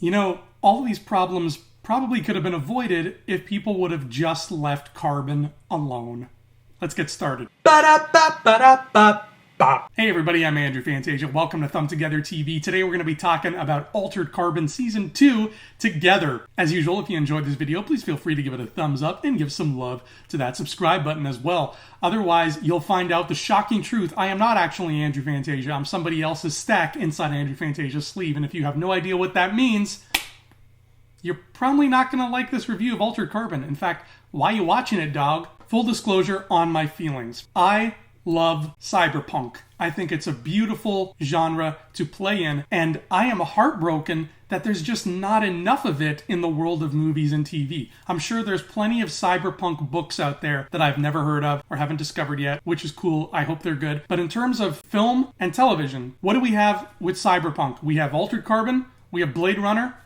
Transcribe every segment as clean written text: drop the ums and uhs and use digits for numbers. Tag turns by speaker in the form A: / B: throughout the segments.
A: You know, all of these problems probably could have been avoided if people would have just left carbon alone. Let's get started. Hey everybody, I'm Andrew Fantasia. Welcome to Thumb Together TV. Today we're going to be talking about Altered Carbon Season 2 together. As usual, if you enjoyed this video, please feel free to give it a thumbs up and give some love to that subscribe button as well. Otherwise, you'll find out the shocking truth. I am not actually Andrew Fantasia. I'm somebody else's stack inside Andrew Fantasia's sleeve. And if you have no idea what that means, you're probably not going to like this review of Altered Carbon. In fact, why are you watching it, dog? Full disclosure on my feelings. I love cyberpunk. I think it's a beautiful genre to play in, and I am heartbroken that there's just not enough of it in the world of movies and TV. I'm sure there's plenty of cyberpunk books out there that I've never heard of or haven't discovered yet, which is cool. I hope they're good. But in terms of film and television, what do we have with cyberpunk? We have Altered Carbon, we have Blade Runner.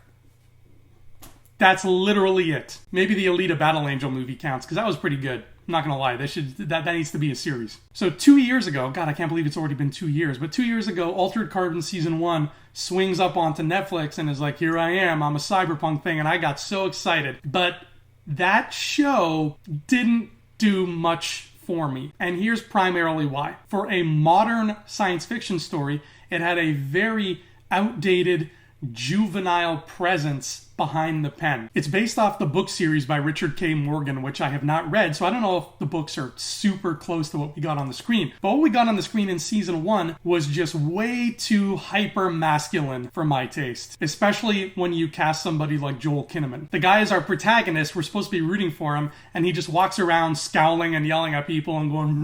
A: That's literally it. Maybe the Alita Battle Angel movie counts, because that was pretty good. I'm not gonna lie, that needs to be a series. So 2 years ago, God, I can't believe it's already been 2 years, but 2 years ago, Altered Carbon Season 1 swings up onto Netflix and is like, here I am, I'm a cyberpunk thing, and I got so excited. But that show didn't do much for me, and here's primarily why. For a modern science fiction story, it had a very outdated, juvenile presence behind the pen. It's based off the book series by Richard K. Morgan, which I have not read, so I don't know if the books are super close to what we got on the screen. But what we got on the screen in season 1 was just way too hyper masculine for my taste, especially when you cast somebody like Joel Kinnaman. The guy is our protagonist, we're supposed to be rooting for him, and he just walks around scowling and yelling at people and going,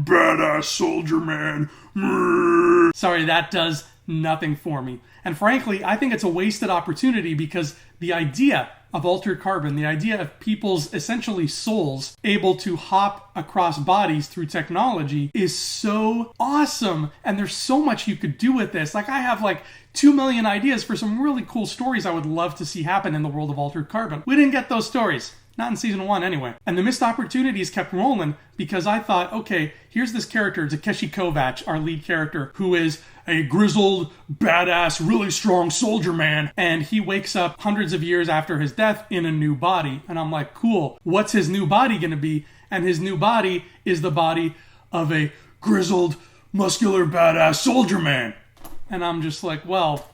A: badass soldier man. Sorry, that does nothing for me. And frankly, I think it's a wasted opportunity, because the idea of Altered Carbon, the idea of people's essentially souls able to hop across bodies through technology, is so awesome. And there's so much you could do with this. Like, I have like 2 million ideas for some really cool stories I would love to see happen in the world of Altered Carbon. We didn't get those stories. Not in season 1 anyway. And the missed opportunities kept rolling, because I thought, okay, here's this character, Takeshi Kovacs, our lead character, who is a grizzled, badass, really strong soldier man, and he wakes up hundreds of years after his death in a new body. And I'm like, cool, what's his new body gonna be? And his new body is the body of a grizzled, muscular, badass soldier man. And I'm just like, well,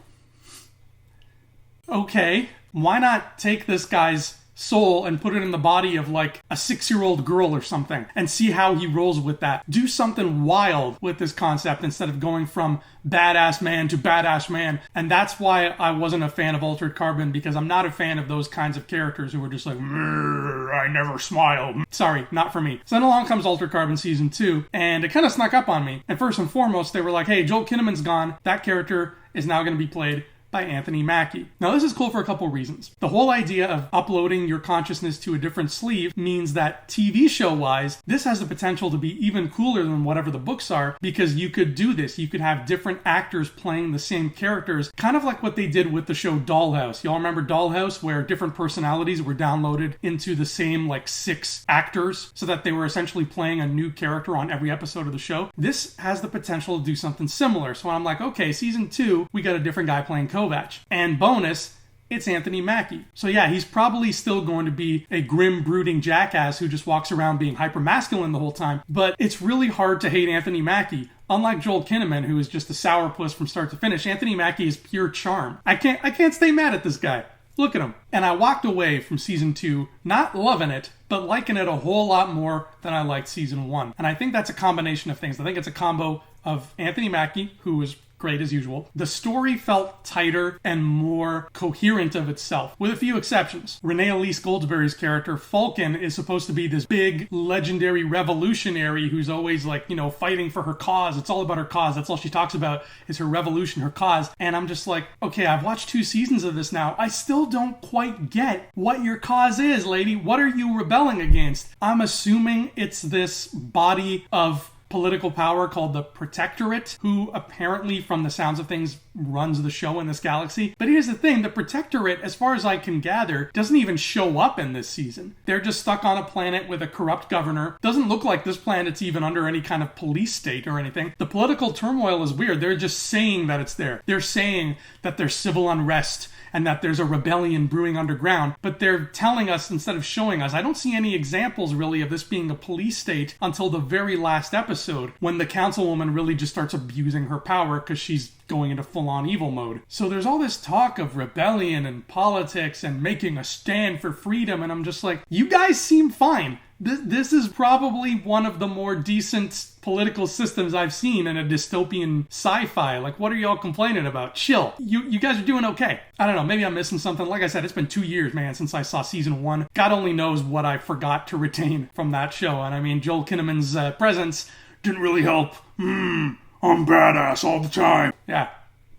A: okay, why not take this guy's soul and put it in the body of like a 6-year-old girl or something and see how he rolls with that. Do something wild with this concept instead of going from badass man to badass man. And that's why I wasn't a fan of Altered Carbon, because I'm not a fan of those kinds of characters who are just like, I never smile. Sorry, not for me. So then along comes Altered Carbon Season 2, and it kind of snuck up on me. And first and foremost, they were like, hey, Joel Kinnaman's gone. That character is now going to be played by Anthony Mackie. Now this is cool for a couple reasons. The whole idea of uploading your consciousness to a different sleeve means that TV show wise, this has the potential to be even cooler than whatever the books are, because you could do this. You could have different actors playing the same characters, kind of like what they did with the show Dollhouse. Y'all remember Dollhouse, where different personalities were downloaded into the same like 6 actors so that they were essentially playing a new character on every episode of the show? This has the potential to do something similar. So I'm like, okay, season 2, we got a different guy playing Kovacs. And bonus, it's Anthony Mackie. So yeah, he's probably still going to be a grim, brooding jackass who just walks around being hyper-masculine the whole time. But it's really hard to hate Anthony Mackie. Unlike Joel Kinnaman, who is just a sourpuss from start to finish, Anthony Mackie is pure charm. I can't stay mad at this guy. Look at him. And I walked away from season 2 not loving it, but liking it a whole lot more than I liked season 1. And I think that's a combination of things. I think it's a combo of Anthony Mackie, who is great as usual. The story felt tighter and more coherent of itself, with a few exceptions. Renee Elise Goldsberry's character, Falcon, is supposed to be this big, legendary revolutionary who's always like, you know, fighting for her cause. It's all about her cause. That's all she talks about is her revolution, her cause. And I'm just like, okay, I've watched 2 seasons of this now. I still don't quite get what your cause is, lady. What are you rebelling against? I'm assuming it's this body of political power called the Protectorate, who apparently, from the sounds of things, runs the show in this galaxy. But here's the thing, the Protectorate, as far as I can gather, doesn't even show up in this season. They're just stuck on a planet with a corrupt governor. Doesn't look like this planet's even under any kind of police state or anything. The political turmoil is weird. They're just saying that it's there. They're saying that there's civil unrest and that there's a rebellion brewing underground, but they're telling us instead of showing us. I don't see any examples really of this being a police state until the very last episode, when the councilwoman really just starts abusing her power because she's going into full-on evil mode. So there's all this talk of rebellion and politics and making a stand for freedom, and I'm just like, you guys seem fine. This is probably one of the more decent political systems I've seen in a dystopian sci-fi. Like, what are y'all complaining about? Chill. You guys are doing okay. I don't know, maybe I'm missing something. Like I said, it's been 2 years, man, since I saw season 1. God only knows what I forgot to retain from that show. And I mean, Joel Kinnaman's presence didn't really help. I'm badass all the time. Yeah,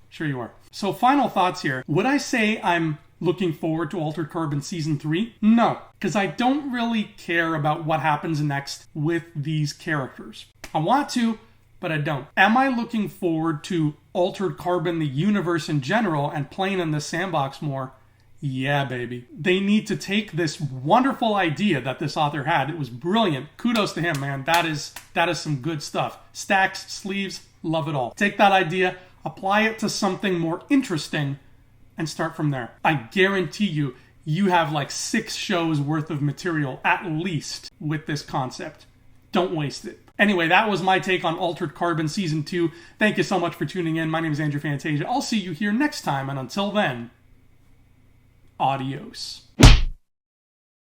A: sure you are. So final thoughts here. Would I say I'm looking forward to Altered Carbon Season 3? No, because I don't really care about what happens next with these characters. I want to, but I don't. Am I looking forward to Altered Carbon, the universe in general, and playing in this sandbox more? Yeah, baby. They need to take this wonderful idea that this author had. It was brilliant. Kudos to him, man. That is some good stuff. Stacks, sleeves, love it all. Take that idea, apply it to something more interesting, and start from there. I guarantee you have like 6 shows worth of material at least with this concept. Don't waste it. Anyway, that was my take on Altered Carbon Season 2. Thank you so much for tuning in. My name is Andrew Fantasia. I'll see you here next time, and until then, adios.